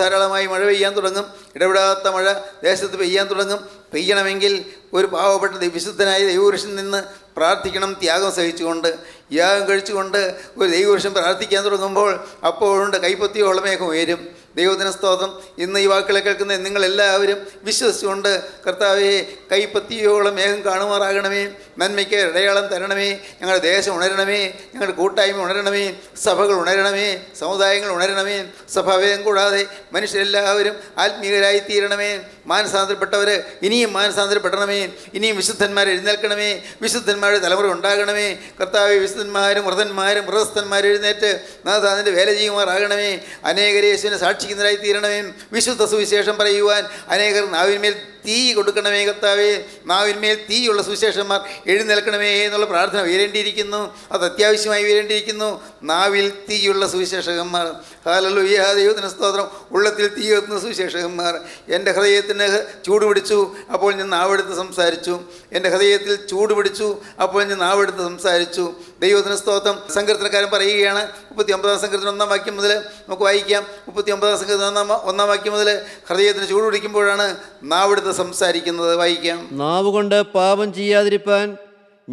ധാരാളമായി മഴ പെയ്യാൻ തുടങ്ങും. ഇടപെടാത്ത മഴ ദേശത്ത് പെയ്യാൻ തുടങ്ങും. പെയ്യണമെങ്കിൽ ഒരു പാവപ്പെട്ട വിശുദ്ധനായ ദൈവപുരുഷൻ നിന്ന് പ്രാർത്ഥിക്കണം. ത്യാഗം സഹിച്ചുകൊണ്ട്, യാഗം കഴിച്ചുകൊണ്ട് ഒരു ദൈവപുരുഷൻ പ്രാർത്ഥിക്കാൻ തുടങ്ങുമ്പോൾ അപ്പോഴുണ്ട് കൈപ്പത്തിയോളം മേഘം ഉയരും. ദൈവത്തിന് സ്തോത്രം. ഇന്ന് ഈ വാക്കുകളെ കേൾക്കുന്ന നിങ്ങളെല്ലാവരും വിശ്വസിച്ചുകൊണ്ട്, കർത്താവേ, കൈപ്പത്തിയോളം മേഘം കാണുമാറാകണമേ. നന്മയ്ക്ക് ഇടയാളം തരണമേ. ഞങ്ങളുടെ ദേശം ഉണരണമേ. ഞങ്ങളുടെ കൂട്ടായ്മ ഉണരണമേ. സഭകൾ ഉണരണമേ. സമുദായങ്ങൾ ഉണരണമേ. സഭാഭേദം കൂടാതെ മനുഷ്യരെല്ലാവരും ആത്മീയരായി തീരണമേ. മാനസാന്തരപ്പെട്ടവർ ഇനിയും മാനസാന്തരപ്പെടണമേ. ഇനിയും വിശുദ്ധന്മാർ എഴുന്നേൽക്കണമേ. വിശുദ്ധന്മാരുടെ തലമുറ ഉണ്ടാകണമേ. കർത്താവെ, വിശുദ്ധന്മാരും വ്രതന്മാരും വ്രതസ്ഥന്മാരും എഴുന്നേറ്റ് നാഥ അതിൻ്റെ വേല ചെയ്യുമാറാകണമേ. അനേകരെ യേശുവിനെ സാക്ഷിക്കുന്നവരായി തീരണമേ. വിശുദ്ധ സുവിശേഷം പറയുവാൻ അനേകർ നാവിന്മേൽ തീ കൊടുക്കണമേ. കർത്താവേ, നാവിന്മേൽ തീയുള്ള സുവിശേഷന്മാർ എഴുന്നേൽക്കണമേ എന്നുള്ള പ്രാർത്ഥന ഉയരേണ്ടിയിരിക്കുന്നു. അത് അത്യാവശ്യമായി ഉയരേണ്ടിയിരിക്കുന്നു. നാവിൽ തീയുള്ള സുവിശേഷകന്മാർ. ഹല്ലേലൂയ. ദൈവത്തിന് സ്തോത്രം. ഉള്ളത്തിൽ തീ കത്തുന്ന സുവിശേഷകന്മാർ. എൻ്റെ ഹൃദയത്തിന് ചൂട് പിടിച്ചു, അപ്പോൾ ഞാൻ നാവെടുത്ത് സംസാരിച്ചു. എൻ്റെ ഹൃദയത്തിൽ ചൂട് പിടിച്ചു, അപ്പോൾ ഞാൻ നാവെടുത്ത് സംസാരിച്ചു. ദൈവത്തിന് സ്തോത്രം. സങ്കീർത്തനക്കാരൻ പറയുകയാണ്, 39-ാം സങ്കീർത്തനം 1-ാം വാക്യം മുതൽ നമുക്ക് വായിക്കാം. 39-ാം സങ്കീർത്തനം 1-ാം വാക്യം മുതൽ ഹൃദയത്തിന് ചൂട് പിടിക്കുമ്പോഴാണ് നാവെടുത്ത് സംസാരിക്കുന്നത്. വായിക്കാം. നാവുകൊണ്ട് പാപം ചെയ്യാതിരിപ്പാൻ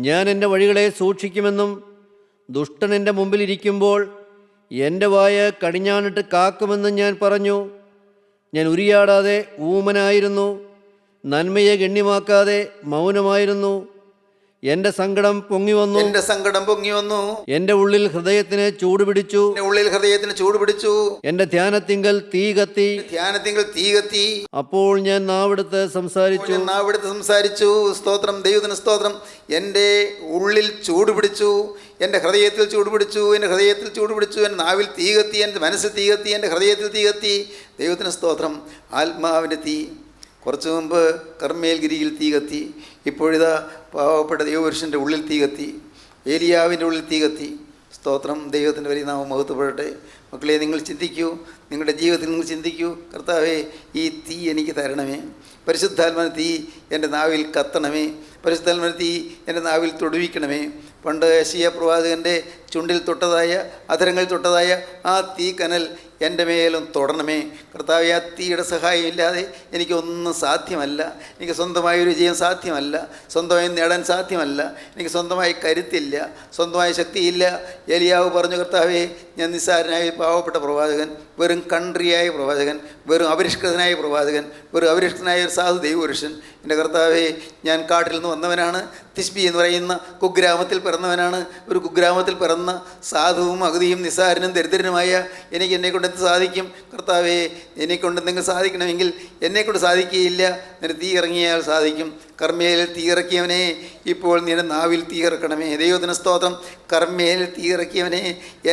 ഞാൻ എൻ്റെ വഴികളെ സൂക്ഷിക്കുമെന്നും ദുഷ്ടൻ എൻ്റെ മുമ്പിലിരിക്കുമ്പോൾ എൻ്റെ വായ കടിഞ്ഞാണിട്ട് കാക്കുമെന്നും ഞാൻ പറഞ്ഞു. ഞാൻ ഉരിയാടാതെ ഊമനായിരുന്നു, നന്മയെ ഗണ്യമാക്കാതെ മൗനമായിരുന്നു. എൻ്റെ സങ്കടം പൊങ്ങി വന്നു. എൻ്റെ ഉള്ളിൽ ഹൃദയത്തിന് ചൂടുപിടിച്ചു. എൻ്റെ ധ്യാനത്തിങ്കൽ തീ കത്തി. അപ്പോൾ ഞാൻ നാവെടുത്ത് സംസാരിച്ചു. സ്തോത്രം. ദൈവത്തിന് സ്തോത്രം. എൻ്റെ ഉള്ളിൽ ചൂടുപിടിച്ചു, എൻ്റെ ഹൃദയത്തിൽ ചൂടുപിടിച്ചു, എൻ്റെ ഹൃദയത്തിൽ ചൂടുപിടിച്ചു. എൻ്റെ നാവിൽ തീ കത്തി, എൻ്റെ മനസ്സിൽ തീ കത്തി, എൻ്റെ ഹൃദയത്തിൽ തീ കത്തി. ദൈവത്തിന് സ്തോത്രം. ആത്മാവിൻ്റെ തീ. കുറച്ചു മുമ്പ് കർമ്മേൽഗിരിയിൽ തീ കത്തി. ഇപ്പോഴിതാ പാവപ്പെട്ട ദൈവപുരുഷൻ്റെ ഉള്ളിൽ തീ കത്തി. ഏലിയാവിൻ്റെ ഉള്ളിൽ തീ കത്തി. സ്തോത്രം. ദൈവത്തിൻ്റെ വലിയ നാമം മഹത്വപ്പെടട്ടെ. മക്കളെ, നിങ്ങൾ ചിന്തിക്കൂ. നിങ്ങളുടെ ജീവിതത്തിൽ നിങ്ങൾ ചിന്തിക്കൂ, കർത്താവേ, ഈ തീ എനിക്ക് തരണമേ. പരിശുദ്ധാത്മാവിൻ്റെ തീ എൻ്റെ നാവിൽ കത്തണമേ. പരിശുദ്ധാത്മാവിൻ്റെ തീ എൻ്റെ നാവിൽ തൊടുവിക്കണമേ. പണ്ട് യെശയ്യാ പ്രവാചകൻ്റെ ചുണ്ടിൽ തൊട്ടതായ, അധരങ്ങളിൽ തൊട്ടതായ ആ തീ കനൽ എൻ്റെ മേലും തൊടണമേ. കർത്താവേ, ആ തീയുടെ സഹായമില്ലാതെ എനിക്കൊന്നും സാധ്യമല്ല. എനിക്ക് സ്വന്തമായൊരു വിജയം സാധ്യമല്ല. സ്വന്തമായി നേടാൻ സാധ്യമല്ല. എനിക്ക് സ്വന്തമായി കരുത്തില്ല, സ്വന്തമായി ശക്തിയില്ല. ഏലിയാവ് പറഞ്ഞു, കർത്താവേ, ഞാൻ നിസ്സാരനായ പാവപ്പെട്ട പ്രവാചകൻ, വെറും കൺട്രിയായ പ്രവാചകൻ, വെറും അപരിഷ്കൃതനായ പ്രവാചകൻ, വെറും അപരിഷ്കൃതനായ ഒരു സാധു ദൈവപുരുഷൻ. എൻ്റെ കർത്താവേ, ഞാൻ കാട്ടിൽ നിന്ന് വന്നവനാണ്. തിസ്ബി എന്ന് പറയുന്ന കുഗ്രാമത്തിൽ പിറന്നവനാണ്. ഒരു കുഗ്രാമത്തിൽ പിറന്ന സാധുവും അഗതിയും നിസ്സാരനും ദരിദ്രനുമായ എനിക്ക് എന്നെക്കൊണ്ട് എന്ത് സാധിക്കും? കർത്താവേ, എന്നെക്കൊണ്ട് എന്തെങ്കിലും സാധിക്കണമെങ്കിൽ എന്നെക്കൊണ്ട് സാധിക്കുകയില്ല. നിന്റെ തീ ഇറങ്ങിയാൽ സാധിക്കും. കർമ്മേൽ തീ ഇറക്കിയവനെ, ഇപ്പോൾ നിന്റെ നാവിൽ തീ ഇറക്കണമേ. ദൈവത്തിന് സ്തോത്രം. കർമ്മേൽ തീ ഇറക്കിയവനെ,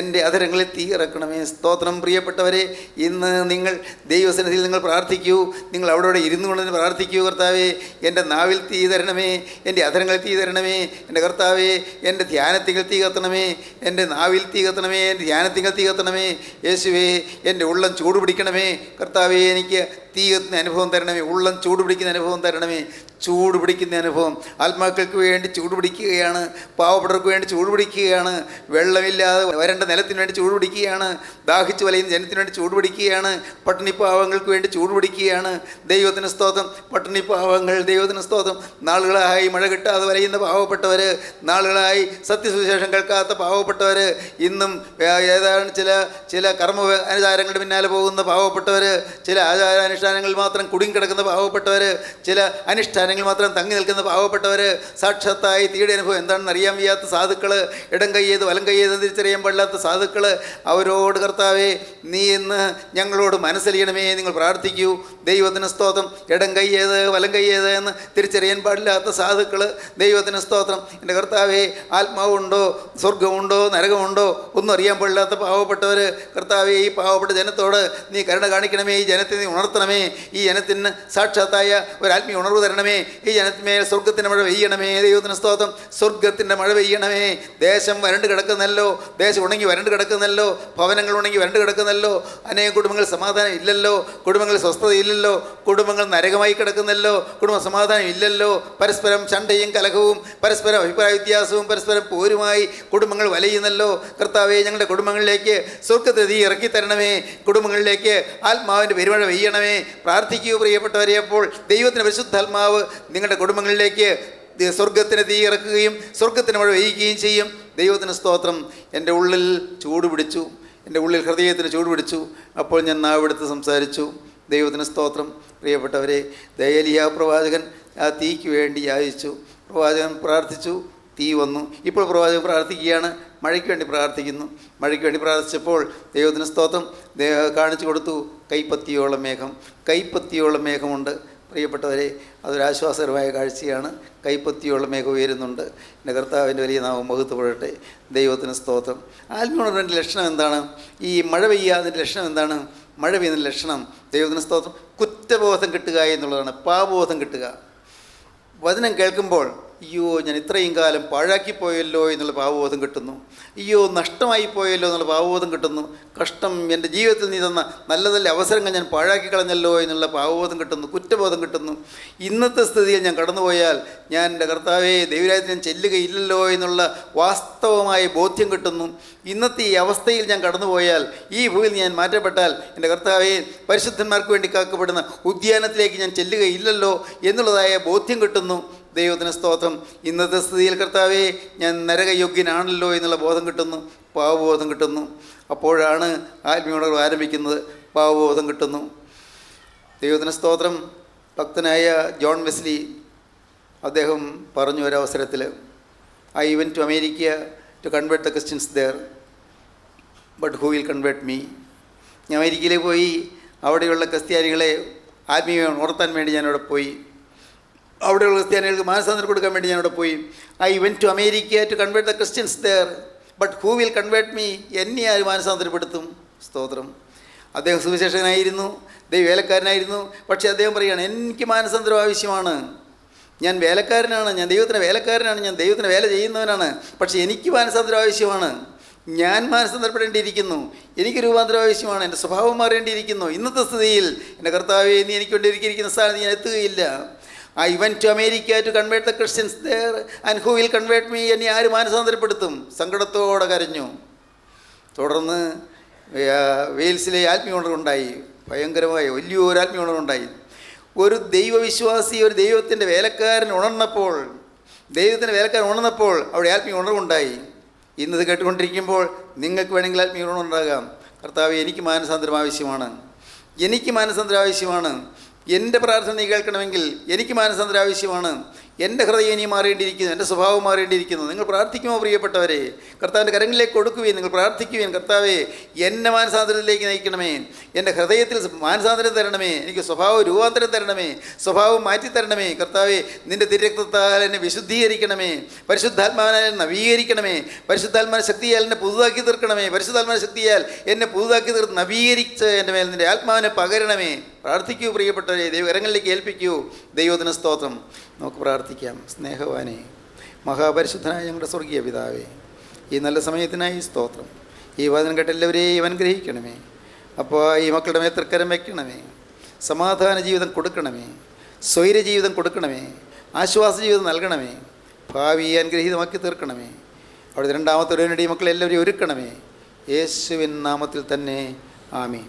എൻ്റെ അധരങ്ങളിൽ തീ ഇറക്കണമേ. സ്തോത്രം. പ്രിയപ്പെട്ടവരെ, ഇന്ന് നിങ്ങൾ ദൈവസന്നിധിയിൽ നിങ്ങൾ പ്രാർത്ഥിക്കൂ. നിങ്ങൾ അവിടെ ഇരുന്നു കൊണ്ട് പ്രാർത്ഥിക്കൂ. കർത്താവേ, എൻ്റെ നാവിൽ തീ തരണമേ, എൻ്റെ അധരങ്ങളിൽ തീ തരണമേ. എൻ്റെ കർത്താവേ, എൻ്റെ ധ്യാനത്തിങ്കിൽ തീ കത്തണമേ, എൻ്റെ നാവിൽ തീ കത്തണമേ, എൻ്റെ ധ്യാനത്തിങ്കിൽ തീ കത്തണമേ. യേശുവേ, എൻ്റെ ഉള്ളം ചൂട് പിടിക്കണമേ. കർത്താവേ, എനിക്ക് തീ കത്തുന്ന അനുഭവം തരണമേ. ഉള്ളം ചൂട് പിടിക്കുന്ന അനുഭവം തരണമേ. ചൂട് പിടിക്കുന്ന അനുഭവം. ആത്മാക്കൾക്ക് വേണ്ടി ചൂട് പിടിക്കുകയാണ്. പാവപ്പെട്ടവർക്ക് വേണ്ടി ചൂട് പിടിക്കുകയാണ്. വെള്ളമില്ലാതെ വരണ്ട നിലത്തിന് വേണ്ടി ചൂട് പിടിക്കുകയാണ്. ദാഹിച്ച് വലയുന്ന ജനത്തിന് വേണ്ടി ചൂട് പിടിക്കുകയാണ്. പട്ടിണിപ്പാവങ്ങൾക്ക് വേണ്ടി ചൂട് പിടിക്കുകയാണ്. ദൈവത്തിന് സ്തോത്രം. പട്ടിണിപ്പാവങ്ങൾ, ദൈവത്തിന് സ്തോത്രം. നാളുകളായി മഴ കിട്ടാതെ വലയുന്ന പാവപ്പെട്ടവർ, നാളുകളായി സത്യസുവിശേഷം കേൾക്കാത്ത പാവപ്പെട്ടവർ, ഇന്നും ഏതാണ് ചില കർമ്മ ആചാരങ്ങളുടെ പിന്നാലെ പോകുന്ന പാവപ്പെട്ടവർ, ചില ആചാരാനുഷ്ഠാനങ്ങളിൽ മാത്രം കുടുങ്ങിക്കിടക്കുന്ന പാവപ്പെട്ടവർ, ചില അനുഷ്ഠാനങ്ങൾ മാത്രം തങ്ങി നിൽക്കുന്ന പാവപ്പെട്ടവർ, സാക്ഷാത്തായി തീയുടെ അനുഭവം എന്താണെന്ന് അറിയാൻ വയ്യാത്ത സാധുക്കൾ, ഇടം കയ്യേത് വലം കയ്യേത് തിരിച്ചറിയാൻ പാടില്ലാത്ത സാധുക്കൾ, അവരോട് കർത്താവേ, നീ ഇന്ന് ഞങ്ങളോട് മനസ്സലിയണമേ. നിങ്ങൾ പ്രാർത്ഥിക്കൂ. ദൈവത്തിന് സ്തോത്രം. ഇടം കയ്യേത് വലം കയ്യേത് എന്ന് തിരിച്ചറിയാൻ പാടില്ലാത്ത സാധുക്കൾ, ദൈവത്തിന് സ്തോത്രം. എൻ്റെ കർത്താവേ, ആത്മാവുണ്ടോ, സ്വർഗമുണ്ടോ, നരകമുണ്ടോ ഒന്നും അറിയാൻ പാടില്ലാത്ത പാവപ്പെട്ടവർ, കർത്താവേ, ഈ പാവപ്പെട്ട ജനത്തോട് നീ കരുണ കാണിക്കണമേ. ഈ ജനത്തെ നീ ഉണർത്തണമേ. ഈ ജനത്തിന് സാക്ഷാത്തായ ഒരു ആത്മീയ ഉണർവ് തരണമേ. ഈ ജനത്തിന്മേൽ സ്വർഗത്തിൻ്റെ മഴ പെയ്യണമേ. ദൈവത്തിന് സ്തോത്രം. സ്വർഗത്തിൻ്റെ മഴ പെയ്യണമേ. ദേശം വരണ്ട് കിടക്കുന്നല്ലോ. ദേശം ഉണങ്ങി വരണ്ട് കിടക്കുന്നല്ലോ. ഭവനങ്ങൾ ഉണങ്ങി വരണ്ട് കിടക്കുന്നല്ലോ. അനേക കുടുംബങ്ങൾ സമാധാനം ഇല്ലല്ലോ. കുടുംബങ്ങളിൽ സ്വസ്ഥത ഇല്ലല്ലോ. കുടുംബങ്ങൾ നരകമായി കിടക്കുന്നല്ലോ. കുടുംബ സമാധാനം ഇല്ലല്ലോ. പരസ്പരം ചണ്ടയും കലഹവും പരസ്പരം അഭിപ്രായ വ്യത്യാസവും പരസ്പരം പോരുമായി കുടുംബങ്ങൾ വലയുന്നല്ലോ. കർത്താവേ, ഞങ്ങളുടെ കുടുംബങ്ങളിലേക്ക് സ്വർഗത്തെ തീ ഇറക്കി തരണമേ. കുടുംബങ്ങളിലേക്ക് ആത്മാവിൻ്റെ പെരുമഴ പെയ്യണമേ. പ്രാർത്ഥിക്കൂ പ്രിയപ്പെട്ടവരെ. അപ്പോൾ ദൈവത്തിൻ്റെ പരിശുദ്ധാത്മാവ് നിങ്ങളുടെ കുടുംബങ്ങളിലേക്ക് സ്വർഗത്തിന് തീ ഇറക്കുകയും സ്വർഗത്തിന് മഴ പെയ്യുകയും ചെയ്യും. ദൈവത്തിന് സ്തോത്രം. എൻ്റെ ഉള്ളിൽ ചൂട് പിടിച്ചു. എൻ്റെ ഉള്ളിൽ ഹൃദയത്തിന് ചൂട് പിടിച്ചു. അപ്പോൾ ഞാൻ നാവെടുത്ത് സംസാരിച്ചു. ദൈവത്തിന് സ്തോത്രം. പ്രിയപ്പെട്ടവരെ, ഏലിയ പ്രവാചകൻ ആ തീക്ക് വേണ്ടി യാചിച്ചു. പ്രവാചകൻ പ്രാർത്ഥിച്ചു. തീ വന്നു. ഇപ്പോൾ പ്രവാചകൻ പ്രാർത്ഥിക്കുകയാണ്. മഴയ്ക്ക് വേണ്ടി പ്രാർത്ഥിക്കുന്നു. മഴയ്ക്ക് വേണ്ടി പ്രാർത്ഥിച്ചപ്പോൾ ദൈവത്തിന് സ്തോത്രം കാണിച്ചു കൊടുത്തു. കൈപ്പത്തിയോളം മേഘം. കൈപ്പത്തിയോളം മേഘമുണ്ട്. പ്രിയപ്പെട്ടവരെ, അതൊരാശ്വാസകരമായ കാഴ്ചയാണ്. കൈപ്പത്തിയോളം മേഘം ഉയരുന്നുണ്ട്. എൻ്റെ കർത്താവിൻ്റെ വലിയ നാമം മഹത്വപ്പെടട്ടെ. ദൈവത്തിന് സ്തോത്രം. ആത്മീയമുണർവിൻ്റെ ലക്ഷണം എന്താണ്? ഈ മഴ പെയ്യാതിൻ്റെ ലക്ഷണം എന്താണ്? മഴ പെയ്യുന്നതിൻ്റെ ലക്ഷണം, ദൈവത്തിന് സ്തോത്രം, കുറ്റബോധം കിട്ടുക എന്നുള്ളതാണ്. പാപബോധം കിട്ടുക. വചനം കേൾക്കുമ്പോൾ അയ്യോ, ഞാൻ ഇത്രയും കാലം പാഴാക്കിപ്പോയല്ലോ എന്നുള്ള പാവബോധം കിട്ടുന്നു. അയ്യോ, നഷ്ടമായി പോയല്ലോ എന്നുള്ള പാവബോധം കിട്ടുന്നു. കഷ്ടം, എൻ്റെ ജീവിതത്തിൽ നീ തന്ന നല്ല നല്ല അവസരങ്ങൾ ഞാൻ പാഴാക്കി കളഞ്ഞല്ലോ എന്നുള്ള പാവബോധം കിട്ടുന്നു. കുറ്റബോധം കിട്ടുന്നു. ഇന്നത്തെ സ്ഥിതിയിൽ ഞാൻ കടന്നുപോയാൽ ഞാൻ എൻ്റെ കർത്താവേ ദൈവരാജ്യത്തിൽ ഞാൻ ചെല്ലുകയില്ലല്ലോ എന്നുള്ള വാസ്തവമായ ബോധ്യം കിട്ടുന്നു. ഇന്നത്തെ ഈ അവസ്ഥയിൽ ഞാൻ കടന്നുപോയാൽ, ഈ ഭൂമിയിൽ ഞാൻ മാറ്റപ്പെട്ടാൽ, എൻ്റെ കർത്താവേ പരിശുദ്ധന്മാർക്ക് വേണ്ടി കാക്കപ്പെടുന്ന ഉദ്യാനത്തിലേക്ക് ഞാൻ ചെല്ലുകയില്ലല്ലോ എന്നുള്ളതായ ബോധ്യം കിട്ടുന്നു. ദൈവത്തിന് സ്തോത്രം. ഇന്നത്തെ സ്ഥിതിയിൽ കർത്താവേ ഞാൻ നരകയോഗ്യനാണല്ലോ എന്നുള്ള ബോധം കിട്ടുന്നു. പാവബോധം കിട്ടുന്നു. അപ്പോഴാണ് ആത്മീയമുണർവ് ആരംഭിക്കുന്നത്. പാവബോധം കിട്ടുന്നു. ദൈവത്തിന് സ്തോത്രം. ഭക്തനായ ജോൺ വെസ്ലി അദ്ദേഹം പറഞ്ഞു ഒരവസരത്തിൽ, I went to America to convert the Christians there, but who will convert me. ഞാൻ അമേരിക്കയിലേക്ക് പോയി. അവിടെയുള്ള ക്രിസ്ത്യാനികളെ ആത്മീയം ഉണർത്താൻ വേണ്ടി ഞാനവിടെ പോയി. അവിടെയുള്ള ക്രിസ്ത്യാനികൾക്ക് മാനസാന്തരം കൊടുക്കാൻ വേണ്ടി ഞാനവിടെ പോയി. I went to America to convert the Christians there, but who will convert me. എന്നെ ആര് മാനസാന്തരപ്പെടുത്തും? സ്തോത്രം. അദ്ദേഹം സുവിശേഷകനായിരുന്നു, ദൈവവേലക്കാരനായിരുന്നു. പക്ഷേ അദ്ദേഹം പറയുകയാണ്, എനിക്ക് മാനസാന്തരം ആവശ്യമാണ്. ഞാൻ വേലക്കാരനാണ്, ഞാൻ ദൈവത്തിന് വേലക്കാരനാണ്, ഞാൻ ദൈവത്തിന് വേല ചെയ്യുന്നവനാണ്. പക്ഷേ എനിക്ക് മാനസാന്തരം ആവശ്യമാണ്. ഞാൻ മാനസാന്തരപ്പെടേണ്ടിയിരിക്കുന്നു. എനിക്ക് രൂപാന്തരം ആവശ്യമാണ്. എൻ്റെ സ്വഭാവം മാറേണ്ടിയിരിക്കുന്നു. ഇന്നത്തെ സ്ഥിതിയിൽ എൻ്റെ കർത്താവേ, നീ എനിക്ക് വേണ്ടിയിരിക്കുന്ന സ്ഥാനത്ത് ഞാൻ എത്തുകയില്ല. I went to America to convert the Christians there and who will convert me. എന്നെ ആര് മാനസാന്തരപ്പെടുത്തും? സങ്കടത്തോടെ കരഞ്ഞു. തുടർന്ന് വെയിൽസിലെ ആത്മീയമുണർവുണ്ടായി. ഭയങ്കരമായ വലിയൊരു ആത്മീയമുണർവുണ്ടായി. ഒരു ദൈവവിശ്വാസി, ഒരു ദൈവത്തിൻ്റെ വേലക്കാരൻ ഉണർന്നപ്പോൾ, ദൈവത്തിൻ്റെ വേലക്കാരൻ ഉണർന്നപ്പോൾ അവിടെ ആത്മീയ ഉണർവുണ്ടായി. ഇന്നത് കേട്ടുകൊണ്ടിരിക്കുമ്പോൾ നിങ്ങൾക്ക് വേണമെങ്കിൽ ആത്മീയ ഉണർവുണ്ടാകാം. കർത്താവേ, എനിക്ക് മാനസാന്തരം ആവശ്യമാണ്. എനിക്ക് മാനസാന്തരം ആവശ്യമാണ്. എൻ്റെ പ്രാർത്ഥന നീ കേൾക്കണമെങ്കിൽ എനിക്ക് മാനസാന്തരം ആവശ്യമാണ്. എൻ്റെ ഹൃദയം ഇനി മാറേണ്ടിയിരിക്കുന്നു, എൻ്റെ സ്വഭാവം മാറേണ്ടിയിരിക്കുന്നു. നിങ്ങൾ പ്രാർത്ഥിക്കുമോ പ്രിയപ്പെട്ടവരെ? കർത്താവിൻ്റെ കരങ്ങളിലേക്ക് കൊടുക്കുകയും നിങ്ങൾ പ്രാർത്ഥിക്കുകയും, കർത്താവേ എന്നെ മാനസാന്തരത്തിലേക്ക് നയിക്കണമേ, എൻ്റെ ഹൃദയത്തിൽ മാനസാന്തരം തരണമേ, എനിക്ക് സ്വഭാവ രൂപാന്തരം തരണമേ, സ്വഭാവം മാറ്റിത്തരണമേ. കർത്താവേ നിൻ്റെ തിരക്തത്താൽ എന്നെ വിശുദ്ധീകരിക്കണമേ, പരിശുദ്ധാത്മാവിനാൽ നവീകരിക്കണമേ, പരിശുദ്ധാത്മാന ശക്തിയാൽ എന്നെ പുതുതാക്കി തീർക്കണമേ, പരിശുദ്ധാത്മാന ശക്തിയാൽ എന്നെ പുതുതാക്കി തീർത്ത് നവീകരിച്ച് എൻ്റെ മേൽ നിൻ്റെ ആത്മാവിനെ പകരണമേ. പ്രാർത്ഥിക്കൂ പ്രിയപ്പെട്ടവരെ, ദൈവകരങ്ങളിലേക്ക് ഏൽപ്പിക്കൂ. ദൈവത്തിന് സ്തോത്രം. നമുക്ക് പ്രാർത്ഥിക്കാം. സ്നേഹവാനെ, മഹാപരിശുദ്ധനായ ഞങ്ങളുടെ സ്വർഗീയ പിതാവേ, ഈ നല്ല സമയത്തിനായി സ്തോത്രം. ഈ വചനം കേട്ട് എല്ലാവരെയും അനുഗ്രഹിക്കണമേ. അപ്പോൾ ഈ മക്കളുടെ മേൽ തൃക്കരം വയ്ക്കണമേ, സമാധാന ജീവിതം കൊടുക്കണമേ, സ്വൈര ജീവിതം കൊടുക്കണമേ, ആശ്വാസ ജീവിതം നൽകണമേ, ഭാവി അനുഗ്രഹീതമാക്കി തീർക്കണമേ. അവിടുത്തെ രണ്ടാമത്തെ ഒരു മക്കളെല്ലാവരെയും ഒരുക്കണമേ. യേശുവിൻ നാമത്തിൽ തന്നെ ആമീൻ.